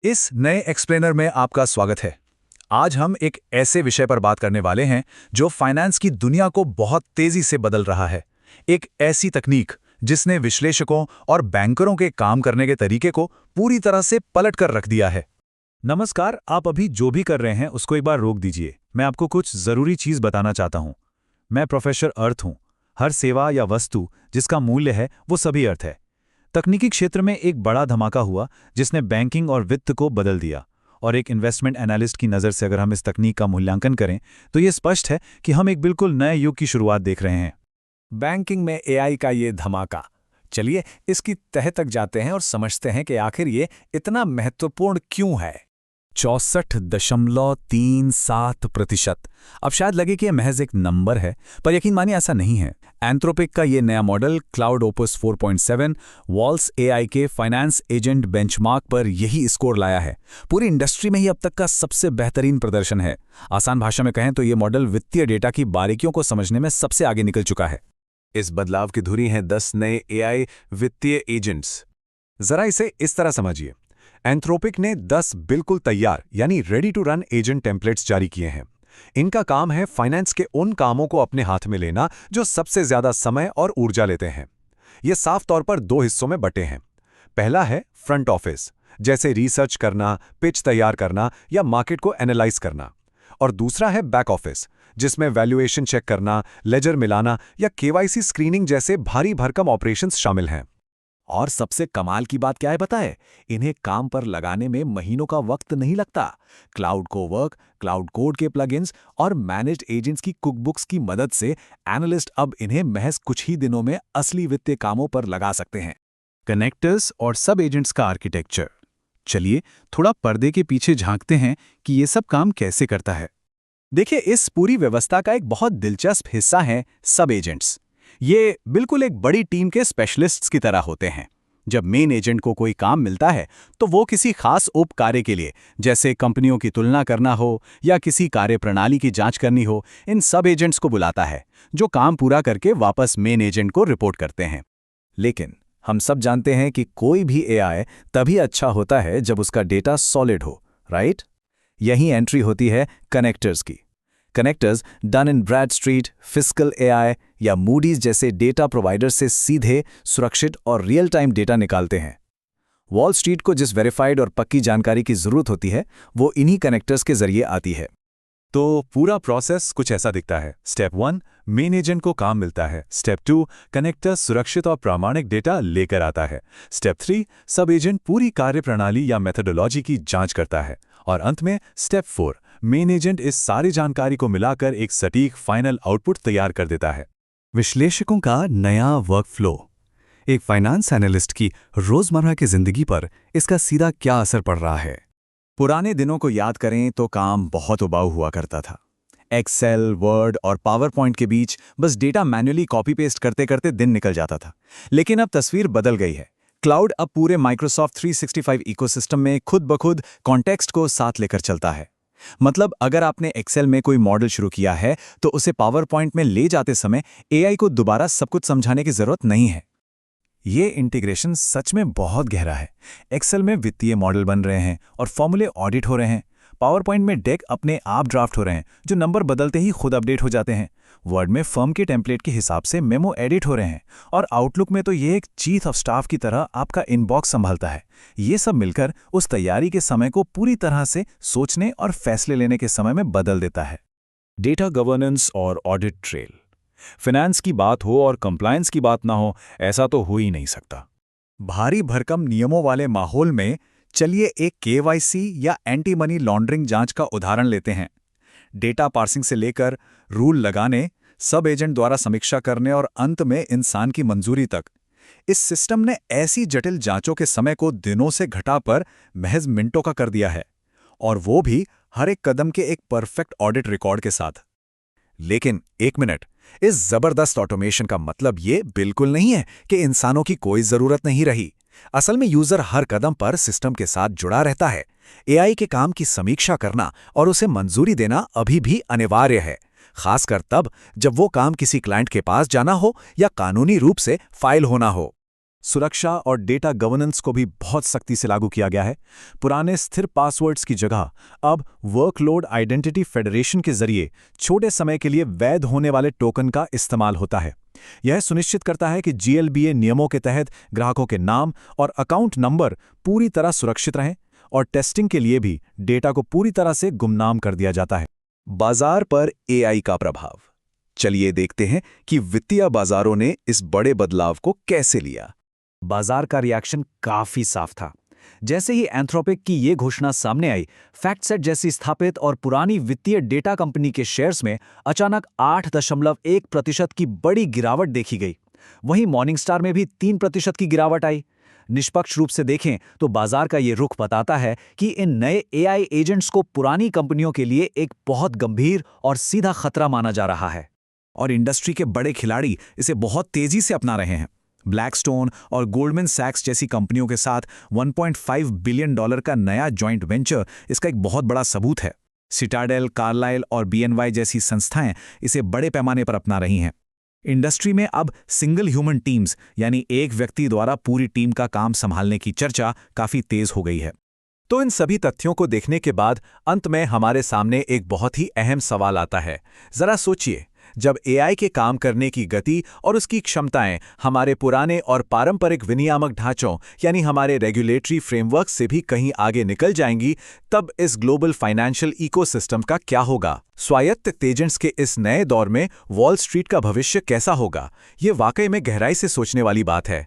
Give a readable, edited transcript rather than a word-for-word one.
इस नए एक्सप्लेनर में आपका स्वागत है। आज हम एक ऐसे विषय पर बात करने वाले हैं जो फाइनेंस की दुनिया को बहुत तेजी से बदल रहा है। एक ऐसी तकनीक जिसने विश्लेषकों और बैंकरों के काम करने के तरीके को पूरी तरह से पलट कर रख दिया है। नमस्कार, आप अभी जो भी कर रहे हैं उसको एक बार रोक दीजिए। मैं आपको कुछ जरूरी चीज बताना चाहता हूं। मैं प्रोफेसर अर्थ हूं। हर सेवा या वस्तु जिसका मूल्य है वो सभी अर्थ है। तकनीकी क्षेत्र में एक बड़ा धमाका हुआ जिसने बैंकिंग और वित्त को बदल दिया। और एक इन्वेस्टमेंट एनालिस्ट की नज़र से अगर हम इस तकनीक का मूल्यांकन करें तो ये स्पष्ट है कि हम एक बिल्कुल नए युग की शुरुआत देख रहे हैं। बैंकिंग में एआई का ये धमाका। चलिए इसकी तह तक जाते हैं और समझते हैं कि आखिर ये इतना महत्वपूर्ण क्यों है। 64.37%। अब शायद लगे कि यह महज एक नंबर है, पर यकीन मानिए ऐसा नहीं है। एंथ्रोपिक का ये नया model cloud opus 4.7 walls AI के फाइनेंस एजेंट बेंचमार्क पर यही स्कोर लाया है। पूरी इंडस्ट्री में ही अब तक का सबसे बेहतरीन प्रदर्शन है। आसान भाषा में कहें तो ये मॉडल वित्तीय डेटा की बारीकियों को समझने में सबसे आगे निकल चुका है। इस बदलाव की धुरी हैं 10 नए एआई वित्तीय एजेंट्स। जरा इसे इस तरह समझिए। एंथ्रोपिक ने 10 बिल्कुल तैयार यानी ready to run agent templates जारी किए हैं। इनका काम है फाइनेंस के उन कामों को अपने हाथ में लेना जो सबसे ज्यादा समय और ऊर्जा लेते हैं। ये साफ तौर पर 2 हिस्सों में बटे हैं। पहला है फ्रंट ऑफिस, जैसे रिसर्च करना, पिच तैयार करना या मार्केट को एनालाइज करना। और दूसरा है बैक ऑफिस, जिसमें वैल्यूएशन चेक करना, लेजर मिलाना या केवाईसी स्क्रीनिंग जैसे भारी भरकम ऑपरेशंस शामिल हैं। और सबसे कमाल की बात क्या है बताएं? इन्हें काम पर लगाने में महीनों का वक्त नहीं लगता। क्लाउड कोवर्क, क्लाउड कोड के प्लगइन्स और मैनेज्ड एजेंट्स की कुकबुक्स की मदद से एनालिस्ट अब इन्हें महज कुछ ही दिनों में असली वित्तीय कामों पर लगा सकते हैं। कनेक्टर्स और सब एजेंट्स का आर्किटेक्चर। चलिए थोड़ा पर्दे के पीछे झांकते हैं कि ये सब काम कैसे करता है। देखिए, इस पूरी व्यवस्था का एक बहुत दिलचस्प हिस्सा है सब एजेंट्स। ये बिल्कुल एक बड़ी टीम के स्पेशलिस्ट्स की तरह होते हैं। जब मेन एजेंट को कोई काम मिलता है तो वो किसी खास उप कार्य के लिए, जैसे कंपनियों की तुलना करना हो या किसी कार्यप्रणाली की जांच करनी हो, इन सब एजेंट्स को बुलाता है, जो काम पूरा करके वापस मेन एजेंट को रिपोर्ट करते हैं। लेकिन हम सब जानते हैं कि कोई भी एआई तभी अच्छा होता है जब उसका डेटा सॉलिड हो, राइट? यही एंट्री होती है कनेक्टर्स की। Connectors Dun and Bradstreet, Fiscal AI या मूडीज जैसे डेटा प्रोवाइडर से सीधे, सुरक्षित और रियल टाइम डेटा निकालते हैं। वॉल स्ट्रीट को जिस वेरीफाइड और पक्की जानकारी की जरूरत होती है वो इन्हीं कनेक्टर्स के जरिए आती है। तो पूरा प्रोसेस कुछ ऐसा दिखता है। स्टेप 1, मेन एजेंट को काम मिलता है। स्टेप 2, कनेक्टर सुरक्षित और प्रामाणिक डेटा लेकर आता है। स्टेप 3, सब एजेंट पूरी कार्यप्रणाली या मेथोडोलॉजी की जांच करता है। और अंत में स्टेप 4, मेन एजेंट इस सारी जानकारी को मिलाकर एक सटीक फाइनल आउटपुट तैयार कर देता है। विश्लेषकों का नया वर्कफ्लो। एक फाइनेंस एनालिस्ट की रोजमर्रा की जिंदगी पर इसका सीधा क्या असर पड़ रहा है? पुराने दिनों को याद करें तो काम बहुत उबाऊ हुआ करता था। एक्सेल, वर्ड और पावर पॉइंट के बीच बस डेटा मैन्युअली कॉपी पेस्ट करते करते दिन निकल जाता था। लेकिन अब तस्वीर बदल गई है। क्लाउड अब पूरे माइक्रोसॉफ्ट 365 इकोसिस्टम में खुद ब खुद कॉन्टेक्स्ट को साथ लेकर चलता है। मतलब अगर आपने एक्सेल में कोई मॉडल शुरू किया है तो उसे पावर पॉइंट में ले जाते समय एआई को दोबारा सब कुछ समझाने की जरूरत नहीं है। ये इंटीग्रेशन सच में बहुत गहरा है। एक्सेल में वित्तीय मॉडल बन रहे हैं और फॉर्मूले ऑडिट हो रहे हैं। पावर पॉइंट में डेक अपने आप ड्राफ्ट हो रहे हैं, जो नंबर बदलते ही खुद अपडेट हो जाते हैं। वर्ड में फर्म के टेम्पलेट के हिसाब से मेमो एडिट हो रहे हैं। और आउटलुक में तो ये एक चीफ ऑफ स्टाफ की तरह आपका इनबॉक्स संभालता है। ये सब मिलकर उस तैयारी के समय को पूरी तरह से सोचने और फैसले लेने के समय में बदल देता है। डेटा गवर्नेंस और ऑडिट ट्रेल। फाइनेंस की बात हो और कंप्लायंस की बात ना हो, ऐसा तो हो ही नहीं सकता। भारी भरकम नियमों वाले माहौल में चलिए एक केवाईसी या एंटी मनी लॉन्ड्रिंग जांच का उदाहरण लेते हैं। डेटा पार्सिंग से लेकर रूल लगाने, सब एजेंट द्वारा समीक्षा करने और अंत में इंसान की मंजूरी तक, इस सिस्टम ने ऐसी जटिल जांचों के समय को दिनों से घटाकर महज मिनटों का कर दिया है। और वो भी हर एक कदम के एक परफेक्ट ऑडिट रिकॉर्ड के साथ। लेकिन एक मिनट, इस जबरदस्त ऑटोमेशन का मतलब ये बिल्कुल नहीं है कि इंसानों की कोई जरूरत नहीं रही। असल में यूजर हर कदम पर सिस्टम के साथ जुड़ा रहता है। एआई के काम की समीक्षा करना और उसे मंजूरी देना अभी भी अनिवार्य है, खासकर तब जब वो काम किसी क्लाइंट के पास जाना हो या कानूनी रूप से फाइल होना हो। सुरक्षा और डेटा गवर्नेंस को भी बहुत सख्ती से लागू किया गया है। पुराने स्थिर पासवर्ड्स की जगह अब वर्कलोड आइडेंटिटी फेडरेशन के जरिए छोटे समय के लिए वैध होने वाले टोकन का इस्तेमाल होता है। यह सुनिश्चित करता है कि GLBA नियमों के तहत ग्राहकों के नाम और अकाउंट नंबर पूरी तरह सुरक्षित रहें और टेस्टिंग के लिए भी डेटा को पूरी तरह से गुमनाम कर दिया जाता है। बाजार पर AI का प्रभाव। चलिए देखते हैं कि वित्तीय बाजारों ने इस बड़े बदलाव को कैसे लिया। बाजार का रिएक्शन काफी साफ था। जैसे ही एंथ्रोपिक की ये घोषणा सामने आई, फैक्टसेट जैसी स्थापित और पुरानी वित्तीय डेटा कंपनी के शेयर्स में अचानक 8.1% की बड़ी गिरावट देखी गई। वहीं मॉर्निंगस्टार में भी 3% की गिरावट आई। निष्पक्ष रूप से देखें तो बाजार का ये रुख बताता है कि इन नए AI एजेंट्स को पुरानी कंपनियों के लिए एक बहुत गंभीर और सीधा खतरा माना जा रहा है। और इंडस्ट्री के बड़े खिलाड़ी इसे बहुत तेजी से अपना रहे हैं। ब्लैकस्टोन और गोल्डमैन सैक्स जैसी कंपनियों के साथ $1.5 बिलियन का नया जॉइंट वेंचर इसका एक बहुत बड़ा सबूत है। सिटाडेल, कार्लाइल और BNY जैसी संस्थाएं इसे बड़े पैमाने पर अपना रही हैं। इंडस्ट्री में अब सिंगल ह्यूमन टीम्स यानी एक व्यक्ति द्वारा पूरी टीम का काम संभालने की चर्चा काफी तेज हो गई है। तो इन सभी तथ्यों को देखने के बाद अंत में हमारे सामने एक बहुत ही अहम सवाल आता है। जरा सोचिए, जब AI के काम करने की गति और उसकी क्षमताएं हमारे पुराने और पारंपरिक विनियामक ढांचों यानी हमारे रेगुलेटरी फ्रेमवर्क से भी कहीं आगे निकल जाएंगी, तब इस ग्लोबल फाइनेंशियल इकोसिस्टम का क्या होगा? स्वायत्त एजेंट्स के इस नए दौर में वॉल स्ट्रीट का भविष्य कैसा होगा? ये वाकई में गहराई से सोचने वाली बात है।